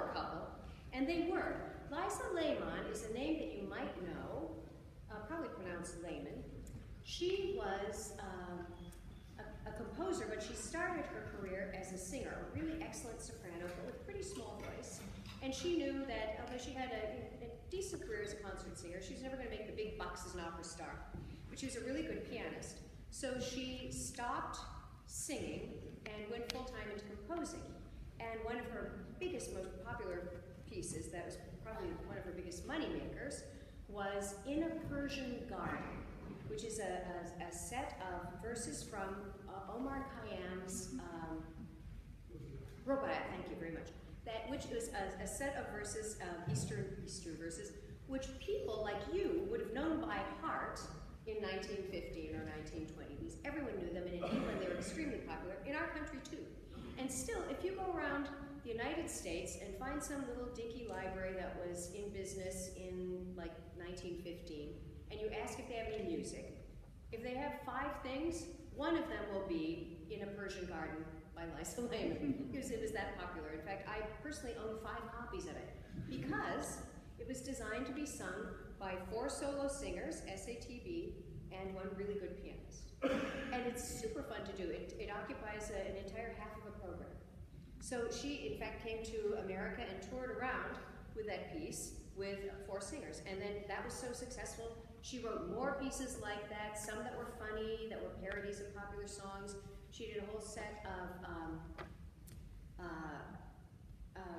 power couple, and they were. Liza Lehmann is a name that you might know, probably pronounced Lehman. She was a composer, but she started her career as a singer, a really excellent soprano, but with a pretty small voice. And she knew that although she had a decent career as a concert singer, she was never going to make the big bucks as an opera star. But she was a really good pianist. So she stopped singing and went full-time into composing. And one of her biggest, most popular pieces, that was probably one of her biggest money makers, was In a Persian Garden, which is a set of verses from Omar Khayyam's Rubaiyat, thank you very much. Which is a set of verses, Eastern verses, which people like you would have known by heart in 1915 or 1920. Everyone knew them, and in England they were extremely popular, in our country too. And still, if you go around the United States and find some little dinky library that was in business in like 1915, and you ask if they have any music, if they have 5 things, one of them will be In a Persian Garden by Liza Lehmann, because it was that popular. In fact, I personally own 5 copies of it, because it was designed to be sung by 4 solo singers, SATB, and 1 really good pianist. And it's super fun to do. It occupies an entire half of a program. So she, in fact, came to America and toured around with that piece with 4 singers. And then that was so successful, she wrote more pieces like that, some that were funny, that were parodies of popular songs. She did a whole set of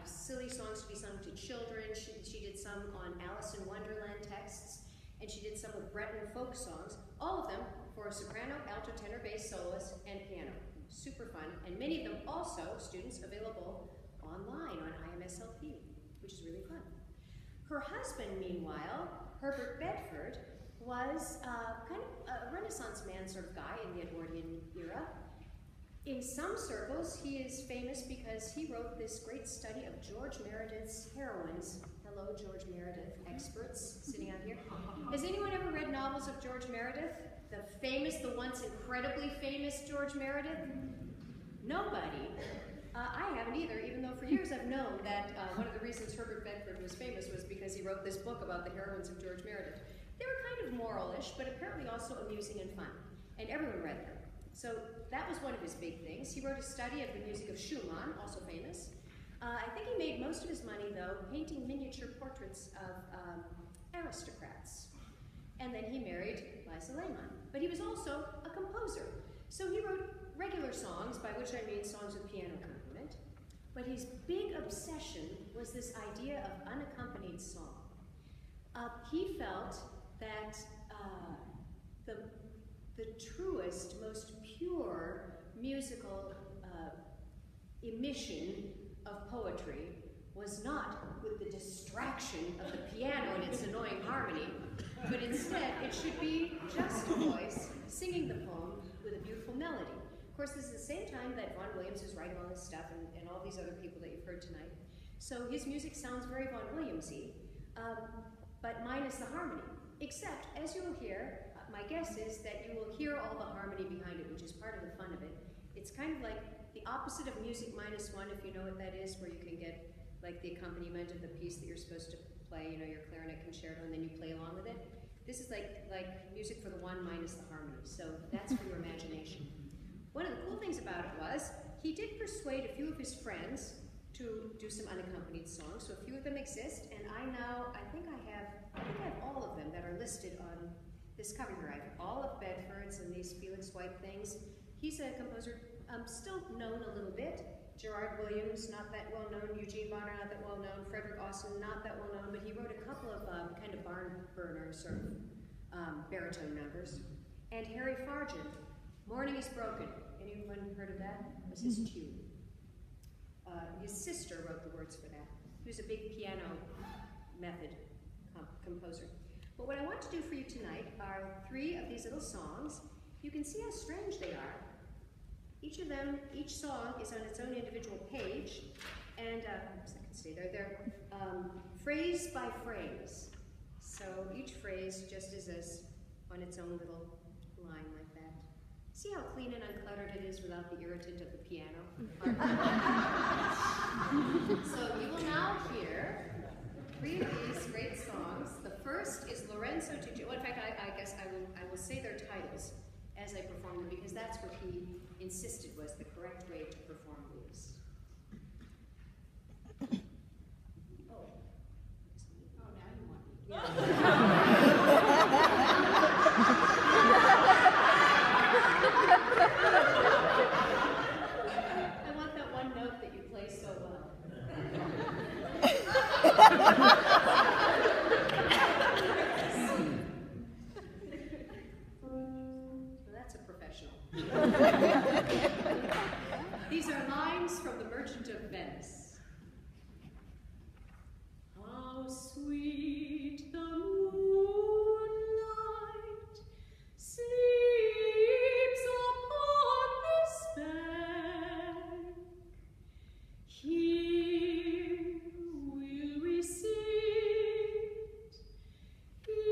silly songs to be sung to children. She did some on Alice in Wonderland texts, and she did some with Breton folk songs, all of them for a soprano, alto, tenor, bass, soloist, and piano. Super fun, and many of them also, students, available online on IMSLP, which is really fun. Her husband, meanwhile, Herbert Bedford, was kind of a Renaissance man sort of guy in the Edwardian era. In some circles, he is famous because he wrote this great study of George Meredith's heroines. Hello, George Meredith experts sitting out here. Has anyone ever read novels of George Meredith? The once incredibly famous George Meredith? Nobody. I haven't either, even though for years I've known that one of the reasons Herbert Bedford was famous was because he wrote this book about the heroines of George Meredith. They were kind of moral-ish, but apparently also amusing and fun, and everyone read them. So that was one of his big things. He wrote a study of the music of Schumann, also famous. I think he made most of his money, though, painting miniature portraits of aristocrats. And then he married Liza Lehmann. But he was also a composer. So he wrote regular songs, by which I mean songs with piano accompaniment. But his big obsession was this idea of unaccompanied song. He felt that the truest, most pure musical emission of poetry was not with the distraction of the piano and its annoying harmony, but instead it should be just a voice singing the poem with a beautiful melody. Of course, this is the same time that Vaughan Williams is writing all this stuff and all these other people that you've heard tonight. So his music sounds very Vaughan Williams-y, but minus the harmony. Except, as you will hear, my guess is that you will hear all the harmony behind it, which is part of the fun of it. It's kind of like the opposite of music minus 1, if you know what that is, where you can get like the accompaniment of the piece that you're supposed to play, you know, your clarinet concerto, and then you play along with it. This is like music for the 1 minus the harmony, so that's for your imagination. One of the cool things about it was, he did persuade a few of his friends to do some unaccompanied songs, so a few of them exist, and I think I have all of them that are listed on this cover here. I have all of Bedford's and these Felix White things. He's a composer still known a little bit. Gerard Williams, not that well known. Eugene Bonner, not that well known. Frederick Austin, not that well known, but he wrote a couple of kind of barn burner sort of baritone numbers. And Harry Fargent, Morning is Broken. Anyone heard of that? It was his tune. His sister wrote the words for that. He was a big piano method composer. But what I want to do for you tonight are 3 of these little songs. You can see how strange they are. Each song is on its own individual page, and I can stay there. They're phrase by phrase. So each phrase just is on its own little line like that. See how clean and uncluttered it is without the irritant of the piano? So you will now now hear three of these great songs. The first is Lorenzo to... Well, in fact, I guess I will say their titles as I perform them, because that's what he insisted was the correct way to perform these. Now you want me. Yeah. I want that one note that you play so well. Well, that's a professional. These are lines from The Merchant of Venice. How sweet the moonlight sleeps upon this bank. Here will we sit, here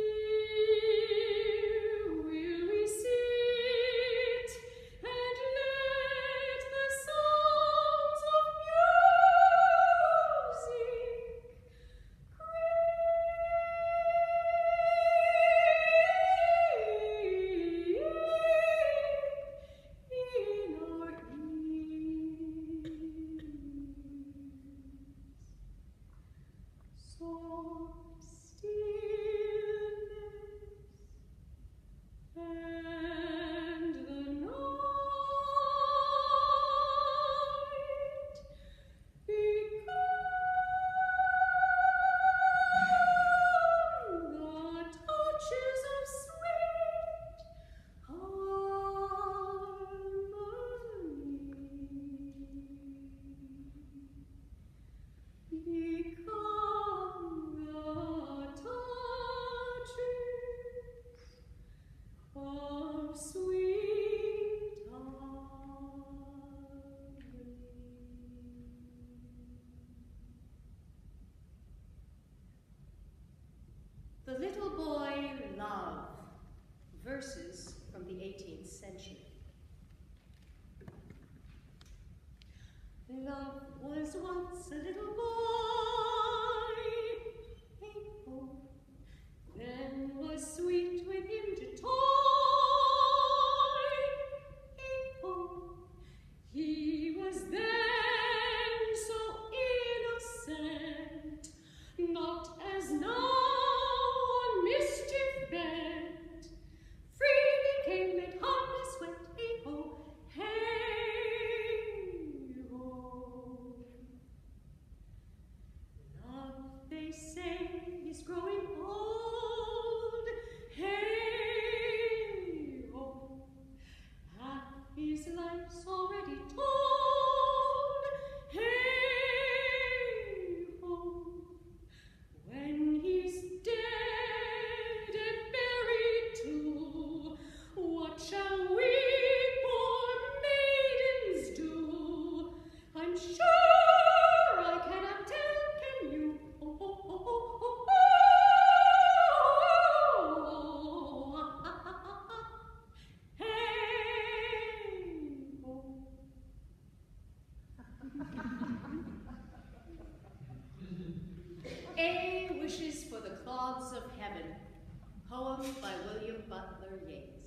will we sit, and let the sounds of music creep in our ears. Soft stillness, and the night become the touches of sweet harmony. Become the touches of sweet harmony. The Little Boy Love, verses from the 18th century. Love was once a little boy, hey-ho, then was sweet with him to toy, hey-ho. He was then so innocent, not as now on mischief bent. Free he came, made harmless wet, hey-ho, hey-ho. Love, they say, is growing old, hey-ho. Half his life's already told, hey-ho. When he's dead and buried too, what shall we poor maidens do? I'm sure I cannot tell, can you? Oh, oh, oh, oh, oh, oh, hey-ho. A Wishes for the Clods of Heaven, poem by William Butler Yeats.